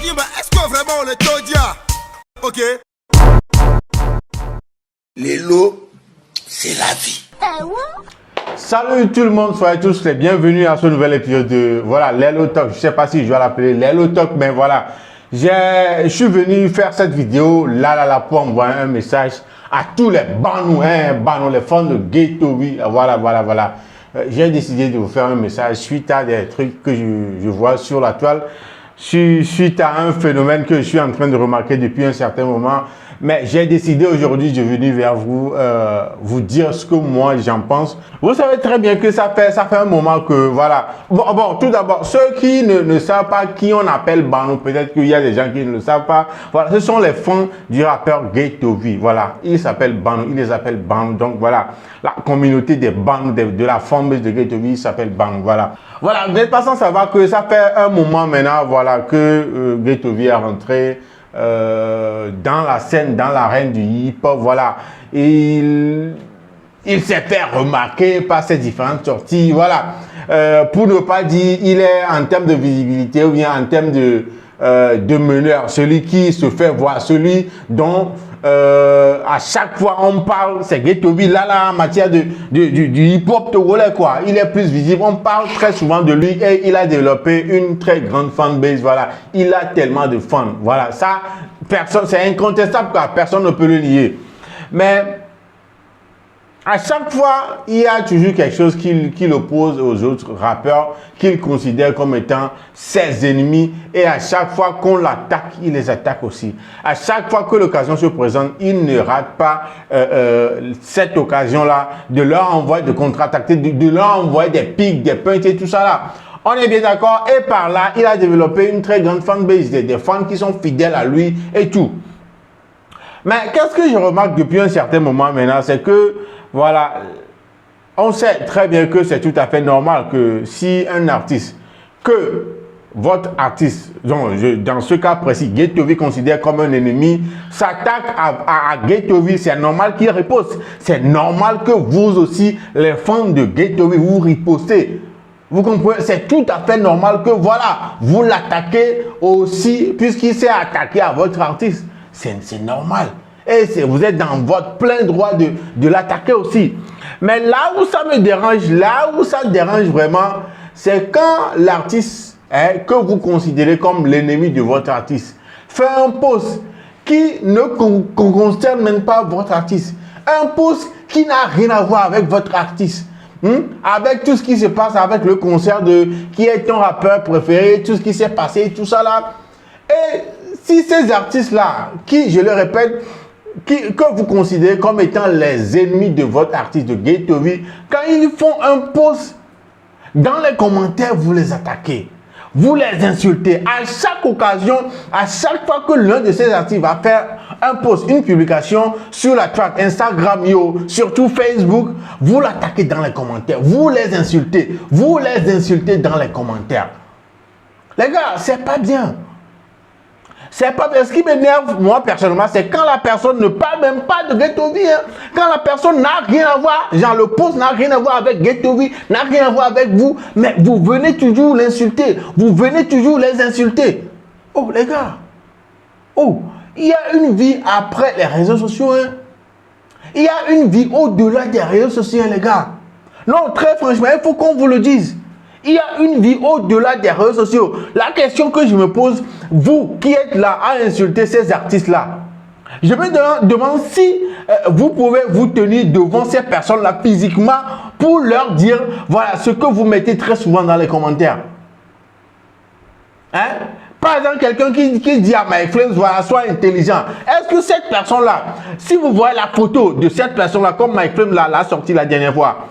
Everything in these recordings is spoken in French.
dit, bah, est-ce que vraiment on est Todia? Ok. Les lots, c'est la vie. Salut tout le monde, soyez tous les bienvenus à ce nouvel épisode de voilà l'Hello Talk. Je sais pas si je vais l'appeler l'Hello Talk, mais voilà, je suis venu faire cette vidéo là pour envoyer un message à tous les banous, les fans de Ghettovi. Voilà. J'ai décidé de vous faire un message suite à des trucs que je vois sur la toile, suite à un phénomène que je suis en train de remarquer depuis un certain moment. Mais j'ai décidé aujourd'hui de venir vers vous, vous dire ce que moi j'en pense. Vous savez très bien que ça fait un moment que voilà. Bon, tout d'abord, ceux qui ne savent pas qui on appelle Banou, peut-être qu'il y a des gens qui ne le savent pas. Voilà, ce sont les fans du rappeur Ghettovi. Voilà, ils s'appellent Banou, ils les appellent Banou. Donc voilà, la communauté des Banou, de la fanbase de Ghettovi s'appelle Banou. Voilà, vous n'êtes pas sans savoir que ça fait un moment maintenant, voilà, que Ghettovi est rentré dans la scène, dans l'arène du hip-hop, voilà. Il s'est fait remarquer par ses différentes sorties, voilà. Pour ne pas dire, il est en termes de visibilité ou bien en termes de meneur, celui qui se fait voir, celui dont à chaque fois on parle, c'est Ghettovi, là en matière du hip-hop togolais, quoi. Il est plus visible, on parle très souvent de lui et il a développé une très grande fanbase, voilà. Il a tellement de fans, voilà. Ça, personne, c'est incontestable, quoi. Personne ne peut le nier. Mais à chaque fois, il y a toujours quelque chose qui l'oppose aux autres rappeurs qu'il considère comme étant ses ennemis. Et à chaque fois qu'on l'attaque, il les attaque aussi. À chaque fois que l'occasion se présente, il ne rate pas cette occasion-là de leur envoyer, de contre-attaquer, de leur envoyer des pics, des punches et tout ça là. On est bien d'accord. Et par là, il a développé une très grande fanbase, des fans qui sont fidèles à lui et tout. Mais qu'est-ce que je remarque depuis un certain moment maintenant, c'est que, voilà, on sait très bien que c'est tout à fait normal que si un artiste, que votre artiste, dans ce cas précis, Ghettovi considère comme un ennemi, s'attaque à Ghettovi, c'est normal qu'il riposte. C'est normal que vous aussi, les fans de Ghettovi, vous ripostez. Vous comprenez? C'est tout à fait normal que, voilà, vous l'attaquez aussi, puisqu'il s'est attaqué à votre artiste. C'est normal. Et vous êtes dans votre plein droit de l'attaquer aussi. Mais là où ça me dérange, là où ça dérange vraiment, c'est quand l'artiste que vous considérez comme l'ennemi de votre artiste fait un post qui ne concerne même pas votre artiste. Un post qui n'a rien à voir avec votre artiste. Avec tout ce qui se passe avec le concert de qui est ton rappeur préféré, tout ce qui s'est passé, tout ça là. Et si ces artistes-là, qui, je le répète, que vous considérez comme étant les ennemis de votre artiste de Ghettovi, quand ils font un post, dans les commentaires, vous les attaquez. Vous les insultez. À chaque occasion, à chaque fois que l'un de ces artistes va faire un post, une publication sur la track Instagram, surtout Facebook, vous l'attaquez dans les commentaires. Vous les insultez. Vous les insultez dans les commentaires. Les gars, c'est pas bien. C'est pas bien. Ce qui m'énerve, moi, personnellement, c'est quand la personne ne parle même pas de Ghettovi. Quand la personne n'a rien à voir, genre le post n'a rien à voir avec Ghettovi, n'a rien à voir avec vous, mais vous venez toujours l'insulter. Vous venez toujours les insulter. Oh, les gars. Oh, il y a une vie après les réseaux sociaux. Il y a une vie au-delà des réseaux sociaux, les gars. Non, très franchement, il faut qu'on vous le dise. Il y a une vie au-delà des réseaux sociaux. La question que je me pose, vous qui êtes là à insulter ces artistes-là, je me demande si vous pouvez vous tenir devant ces personnes-là physiquement pour leur dire, voilà, ce que vous mettez très souvent dans les commentaires. Par exemple, quelqu'un qui dit à Mike Flames, voilà, sois intelligent. Est-ce que cette personne-là, si vous voyez la photo de cette personne-là, comme Mike Flames l'a sorti la dernière fois,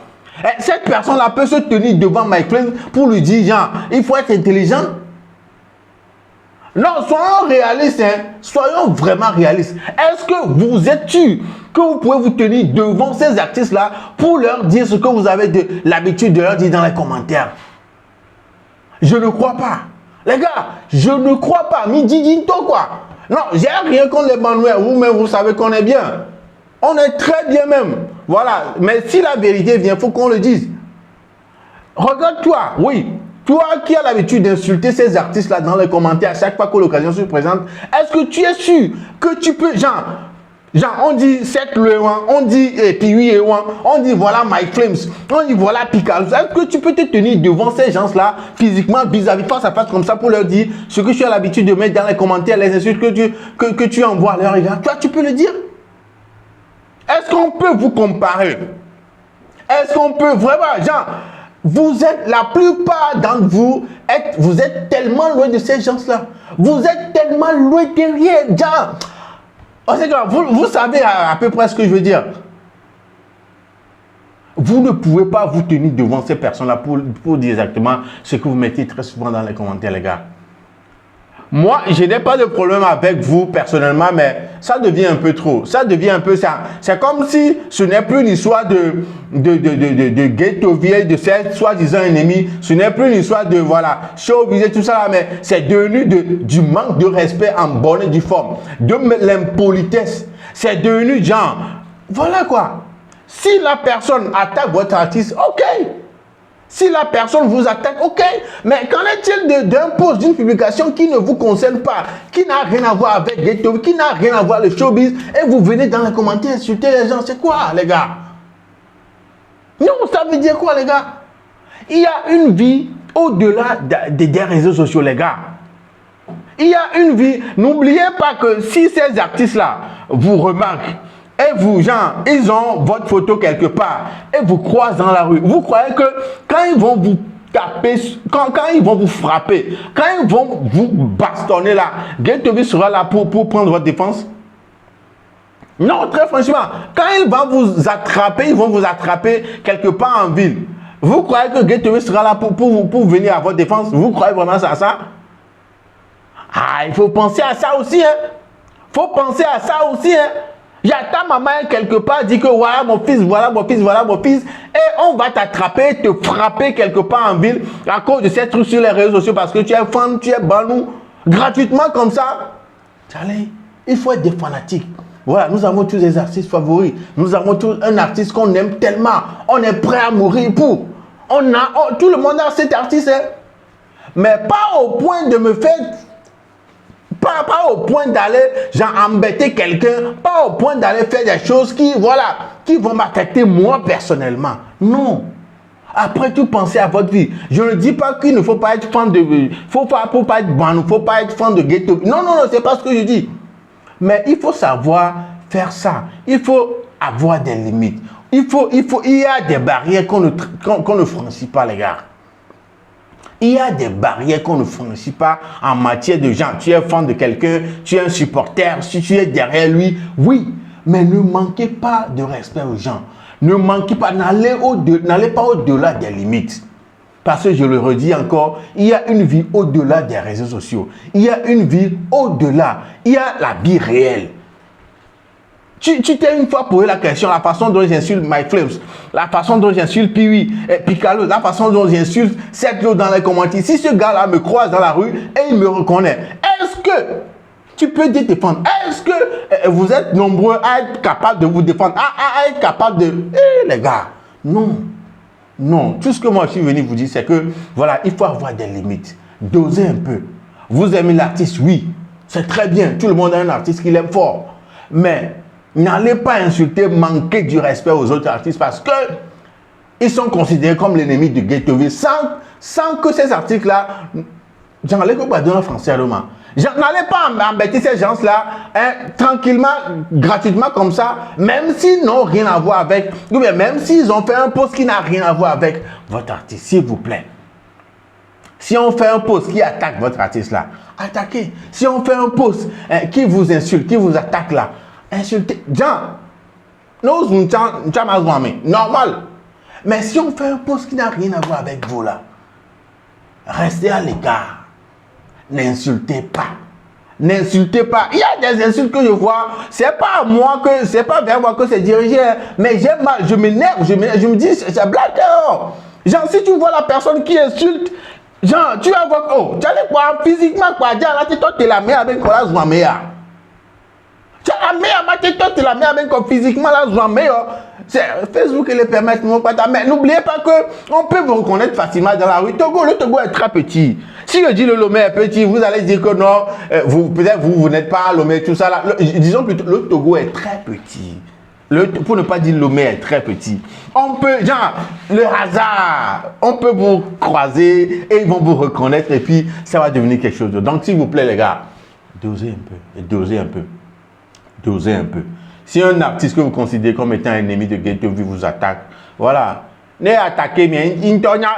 cette personne-là peut se tenir devant Mike Flames pour lui dire, genre, il faut être intelligent. Non, soyons réalistes, soyons vraiment réalistes. Est-ce que vous êtes sûr que vous pouvez vous tenir devant ces artistes-là pour leur dire ce que vous avez l'habitude de leur dire dans les commentaires? Je ne crois pas. Les gars, je ne crois pas. Midi Dinto, quoi. Non, j'ai rien contre les Banouais. Vous-même, vous savez qu'on est bien. On est très bien même. Voilà. Mais si la vérité vient, il faut qu'on le dise. Regarde-toi, oui. Toi qui as l'habitude d'insulter ces artistes-là dans les commentaires à chaque fois que l'occasion se présente, est-ce que tu es sûr que tu peux, genre on dit Seth Lewan, on dit Piwi Ewan, on dit voilà Mike Flames, on dit voilà Picalo. Est-ce que tu peux te tenir devant ces gens-là physiquement, vis-à-vis, face à face comme ça pour leur dire ce que tu as l'habitude de mettre dans les commentaires, les insultes que tu envoies à leur égard? Toi, tu peux le dire? Est-ce qu'on peut vous comparer? Est-ce qu'on peut vraiment, genre, vous êtes, la plupart d'entre vous, vous êtes tellement loin de ces gens-là. Vous êtes tellement loin derrière, genre. Oh, vous savez à peu près ce que je veux dire. Vous ne pouvez pas vous tenir devant ces personnes-là pour dire exactement ce que vous mettez très souvent dans les commentaires, les gars. Moi, je n'ai pas de problème avec vous personnellement, mais ça devient un peu trop. Ça devient un peu ça. C'est comme si ce n'est plus une histoire de ghetto vieille, de cette soi-disant ennemi. Ce n'est plus une histoire de, voilà, showbiz et tout ça, mais c'est devenu du manque de respect en bonne et due forme. De l'impolitesse. C'est devenu genre, voilà quoi. Si la personne attaque votre artiste, ok. Si la personne vous attaque, ok. Mais qu'en est-il d'un post, d'une publication qui ne vous concerne pas, qui n'a rien à voir avec Ghetto, qui n'a rien à voir avec le showbiz, et vous venez dans les commentaires insulter les gens, c'est quoi, les gars? Non, ça veut dire quoi, les gars? Il y a une vie au-delà des réseaux sociaux, les gars. Il y a une vie. N'oubliez pas que si ces artistes-là vous remarquent, et vous, genre, ils ont votre photo quelque part et vous croisent dans la rue. Vous croyez que quand ils vont vous taper, quand ils vont vous frapper, quand ils vont vous bastonner là, Ghetto sera là pour prendre votre défense? Non, très franchement, quand ils vont vous attraper quelque part en ville, vous croyez que Ghetto sera là pour venir à votre défense? Vous croyez vraiment à ça? Ah, il faut penser à ça aussi, hein. Faut penser à ça aussi, hein. Il y a ta maman quelque part dit que voilà mon fils, voilà mon fils, voilà mon fils. Et on va t'attraper, te frapper quelque part en ville à cause de ces trucs sur les réseaux sociaux parce que tu es fan, tu es banou, gratuitement comme ça. Allez, il faut être des fanatiques. Voilà, nous avons tous des artistes favoris. Nous avons tous un artiste qu'on aime tellement. On est prêt à mourir pour. Tout le monde a cet artiste. Hein. Mais pas au point de me faire... Pas au point d'aller embêter quelqu'un, pas au point d'aller faire des choses qui vont m'affecter moi personnellement. Non. Après tout, pensez à votre vie. Je ne dis pas qu'il ne faut pas être fan de... faut pas être ban, il ne faut pas être fan de Ghetto. Non, c'est pas ce que je dis. Mais il faut savoir faire ça. Il faut avoir des limites. Il y a des barrières qu'on ne franchit pas, les gars. Il y a des barrières qu'on ne franchit pas en matière de gens. Tu es fan de quelqu'un, tu es un supporter, si tu es derrière lui, oui. Mais ne manquez pas de respect aux gens. Ne manquez pas, n'allez pas au-delà des limites. Parce que je le redis encore, il y a une vie au-delà des réseaux sociaux. Il y a une vie au-delà. Il y a la vie réelle. Tu t'es une fois posé la question, la façon dont j'insulte Mike Flames, la façon dont j'insulte Piwi, Picalo, la façon dont j'insulte Seth Lewan dans les commentaires. Si ce gars-là me croise dans la rue et il me reconnaît, est-ce que tu peux te défendre? Est-ce que vous êtes nombreux à être capables de vous défendre, à être capables de... les gars, non. Tout ce que moi je suis venu vous dire, c'est que, voilà, il faut avoir des limites. Dosez un peu. Vous aimez l'artiste, oui. C'est très bien. Tout le monde a un artiste qu'il aime fort. Mais... n'allez pas insulter, manquer du respect aux autres artistes parce que ils sont considérés comme l'ennemi de Ghettoville sans que ces articles-là, j'en ai pas donné en français, n'allez pas embêter ces gens-là tranquillement, gratuitement comme ça, même s'ils n'ont rien à voir avec, ou bien même s'ils ont fait un post qui n'a rien à voir avec votre artiste, s'il vous plaît. Si on fait un post qui attaque votre artiste là, attaquez. Si on fait un post qui vous insulte, qui vous attaque là, insulter. Normal. Mais si on fait un post qui n'a rien à voir avec vous là, restez à l'écart. N'insultez pas. N'insultez pas. Il y a des insultes que je vois. C'est pas vers moi que c'est dirigé. Mais j'ai mal. Je m'énerve. Je me dis, c'est blague. Genre, si tu vois la personne qui insulte, genre, tu vas voir, tu allais quoi, physiquement, quoi, dire, là, tu es la meilleure avec quoi, là, tu as la meilleure, tu la meilleure, même comme physiquement, là, Facebook et les permettre, mais n'oubliez pas que on peut vous reconnaître facilement dans la rue. Togo, le Togo est très petit. Si je dis le Lomé est petit, vous allez dire que non, peut-être vous n'êtes pas Lomé, tout ça là. Disons plutôt, le Togo est très petit. Pour ne pas dire Lomé est très petit. On peut, genre, le hasard, on peut vous croiser et ils vont vous reconnaître et puis ça va devenir quelque chose d'autre. Donc s'il vous plaît les gars, dosez un peu, et dosez un peu, dosez un peu. Si un artiste que vous considérez comme étant un ennemi de Ghetto V vous attaque, voilà, n'est attaqué, mais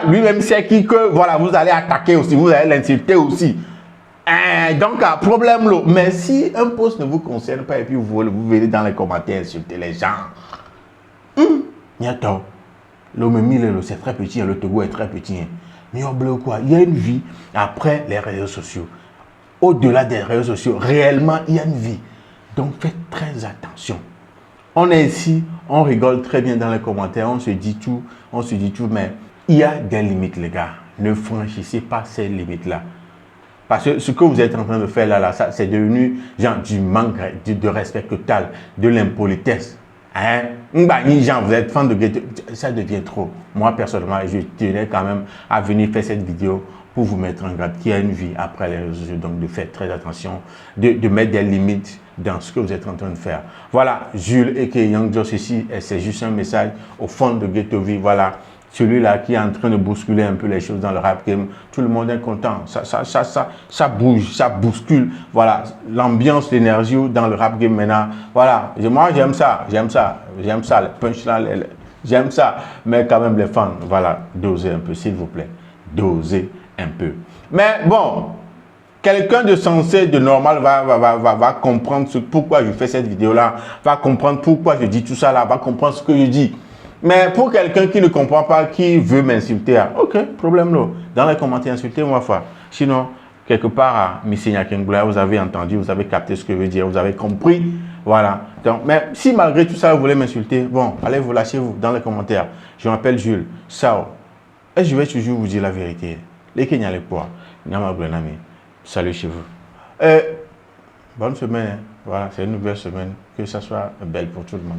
lui-même sait que voilà, vous allez attaquer aussi, vous allez l'insulter aussi. Donc, problème là. Mais si un post ne vous concerne pas et puis vous venez dans les commentaires insulter les gens, il y a tort. L'homme c'est très petit, le Togo est très petit. Mais quoi, il y a une vie après les réseaux sociaux. Au-delà des réseaux sociaux, réellement, il y a une vie. Donc, faites très attention. On est ici, on rigole très bien dans les commentaires, on se dit tout, mais il y a des limites, les gars. Ne franchissez pas ces limites-là. Parce que ce que vous êtes en train de faire là, ça c'est devenu genre du manque de respect total, de l'impolitesse. Hein? Genre, vous êtes fan de Ghetto, ça devient trop. Moi, personnellement, je tenais quand même à venir faire cette vidéo pour vous mettre en garde qu'il y a une vie après les réseaux sociaux. Donc, de faire très attention, de mettre des limites dans ce que vous êtes en train de faire. Voilà, Jules et Young Joss ici, c'est juste un message au fond de Ghetto V. Voilà. Celui-là qui est en train de bousculer un peu les choses dans le rap game, tout le monde est content, ça bouge, ça bouscule, voilà, l'ambiance, l'énergie dans le rap game maintenant, voilà, moi j'aime ça, les punchlines, j'aime ça, mais quand même les fans, voilà, dosez un peu s'il vous plaît, dosez un peu. Mais bon, quelqu'un de sensé, de normal va comprendre pourquoi je fais cette vidéo-là, va comprendre pourquoi je dis tout ça là, va comprendre ce que je dis. Mais pour quelqu'un qui ne comprend pas, qui veut m'insulter, ok, problème là. Dans les commentaires, insultez-moi fois. Sinon, quelque part à Missenia Kengula, vous avez entendu, vous avez capté ce que je veux dire, vous avez compris. Voilà. Donc, mais si malgré tout ça, vous voulez m'insulter, bon, allez vous lâchez vous dans les commentaires. Je m'appelle Jules. Sao. Et je vais toujours vous dire la vérité. Les Kenyans les poids. Salut chez vous. Bonne semaine. Hein. Voilà, c'est une nouvelle semaine. Que ça soit belle pour tout le monde.